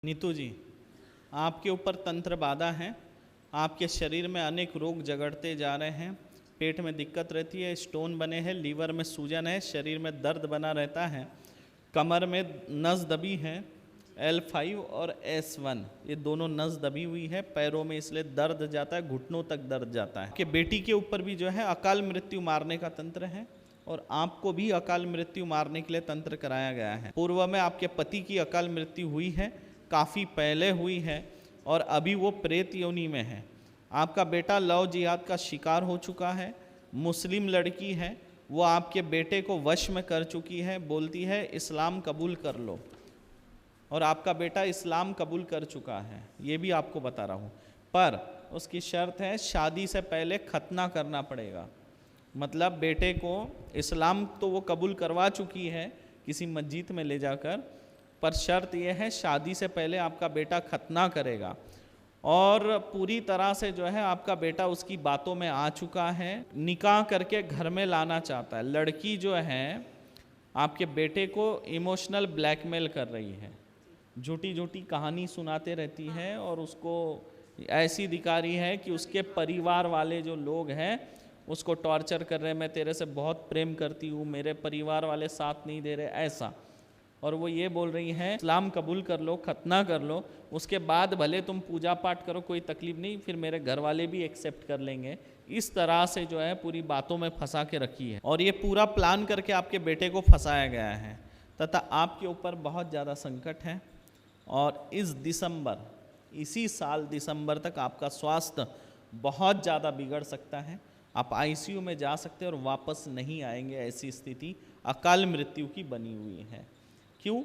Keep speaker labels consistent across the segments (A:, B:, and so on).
A: नीतू जी, आपके ऊपर तंत्र बाधा है। आपके शरीर में अनेक रोग जगड़ते जा रहे हैं। पेट में दिक्कत रहती है, स्टोन बने हैं, लीवर में सूजन है, शरीर में दर्द बना रहता है, कमर में नस दबी है, L5 और S1 ये दोनों नस दबी हुई है, पैरों में इसलिए दर्द जाता है, घुटनों तक दर्द जाता है। कि बेटी के ऊपर भी जो है अकाल मृत्यु मारने का तंत्र है और आपको भी अकाल मृत्यु मारने के लिए तंत्र कराया गया है। पूर्व में आपके पति की अकाल मृत्यु हुई है, काफ़ी पहले हुई है और अभी वो प्रेत योनि में है। आपका बेटा लव जिहाद का शिकार हो चुका है। मुस्लिम लड़की है, वो आपके बेटे को वश में कर चुकी है, बोलती है इस्लाम कबूल कर लो, और आपका बेटा इस्लाम कबूल कर चुका है, ये भी आपको बता रहा हूँ। पर उसकी शर्त है शादी से पहले खतना करना पड़ेगा। मतलब बेटे को इस्लाम तो वो कबूल करवा चुकी है किसी मस्जिद में ले जाकर, पर शर्त यह है शादी से पहले आपका बेटा खतना करेगा और पूरी तरह से जो है आपका बेटा उसकी बातों में आ चुका है, निकाह करके घर में लाना चाहता है। लड़की जो है आपके बेटे को इमोशनल ब्लैकमेल कर रही है, झूठी झूठी कहानी सुनाते रहती है और उसको ऐसी दिखा रही है कि उसके परिवार वाले जो लोग हैं उसको टॉर्चर कर रहे हैं, मैं तेरे से बहुत प्रेम करती हूँ, मेरे परिवार वाले साथ नहीं दे रहे, ऐसा। और वो ये बोल रही हैं इस्लाम कबूल कर लो, खतना कर लो, उसके बाद भले तुम पूजा पाठ करो, कोई तकलीफ नहीं, फिर मेरे घर वाले भी एक्सेप्ट कर लेंगे। इस तरह से जो है पूरी बातों में फंसा के रखी है और ये पूरा प्लान करके आपके बेटे को फंसाया गया है तथा आपके ऊपर बहुत ज़्यादा संकट है। और इसी साल दिसंबर तक आपका स्वास्थ्य बहुत ज़्यादा बिगड़ सकता है। आप आईसीयू में जा सकते हैं और वापस नहीं आएंगे, ऐसी स्थिति अकाल मृत्यु की बनी हुई है। क्यों?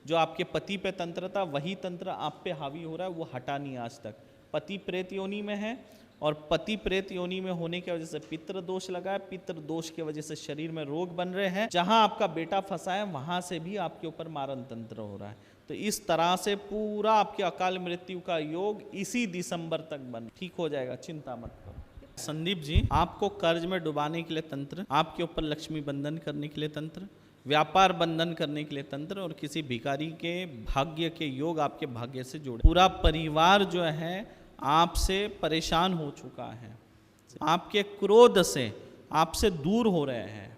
A: जो आपके पति पे तंत्र था वही तंत्र आप पे हावी हो रहा है, वो हटा नहीं आज तक। पति प्रेत योनि में है और पति प्रेत योनि में होने की वजह से पितृ दोष लगा है, पितृ दोष की वजह से शरीर में रोग बन रहे हैं। जहां आपका बेटा फंसा है वहां से भी आपके ऊपर मारण तंत्र हो रहा है। तो इस तरह से पूरा आपके अकाल मृत्यु का योग इसी दिसंबर तक बन ठीक हो जाएगा, चिंता मत करो। संदीप जी, आपको कर्ज में डुबाने के लिए तंत्र, आपके ऊपर लक्ष्मी बंधन करने के लिए तंत्र, व्यापार बंधन करने के लिए तंत्र और किसी भिखारी के भाग्य के योग आपके भाग्य से जोड़े। पूरा परिवार जो है आपसे परेशान हो चुका है, आपके क्रोध से आपसे दूर हो रहे हैं।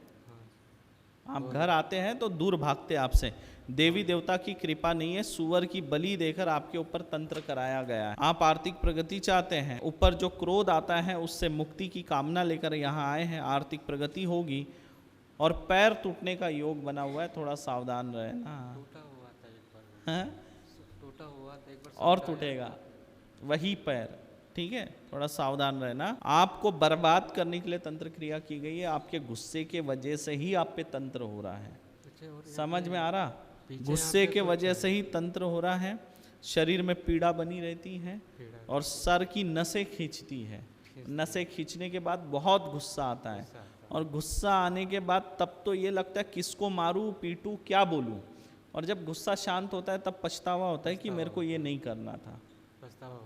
A: आप घर आते हैं तो दूर भागते आपसे। देवी देवता की कृपा नहीं है, सुअर की बलि देकर आपके ऊपर तंत्र कराया गया है। आप आर्थिक प्रगति चाहते हैं, ऊपर जो क्रोध आता है उससे मुक्ति की कामना लेकर यहाँ आए हैं, आर्थिक प्रगति होगी। और पैर टूटने का योग बना हुआ है, थोड़ा सावधान रहे ना।
B: टूटा हुआ था एक बार, टूटा हुआ था एक बार
A: और टूटेगा वही पैर, ठीक है, थोड़ा सावधान रहना। आपको बर्बाद करने के लिए तंत्र क्रिया की गई है, आपके गुस्से के वजह से ही आप पे तंत्र हो रहा है। समझ में आ रहा? गुस्से के वजह से ही तंत्र हो रहा है। शरीर में पीड़ा बनी रहती है और सर की नसें खींचती है। नसें खींचने के बाद बहुत गुस्सा आता है और गुस्सा आने के बाद तब तो ये लगता है किसको मारूं, पीटूं, क्या बोलूं। और जब गुस्सा शांत होता है तब पछतावा होता है कि मेरे को ये नहीं करना था।
B: पछतावा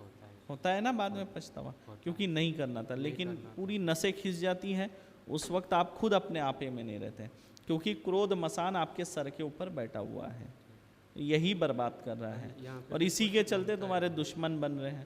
A: होता है ना बाद में पछतावा, क्योंकि नहीं करना था। लेकिन पूरी नसें खिंच जाती हैं, उस वक्त आप खुद अपने आपे में नहीं रहते, क्योंकि क्रोध मसान आपके सर के ऊपर बैठा हुआ है, यही बर्बाद कर रहा है और इसी के चलते तुम्हारे दुश्मन बन रहे हैं।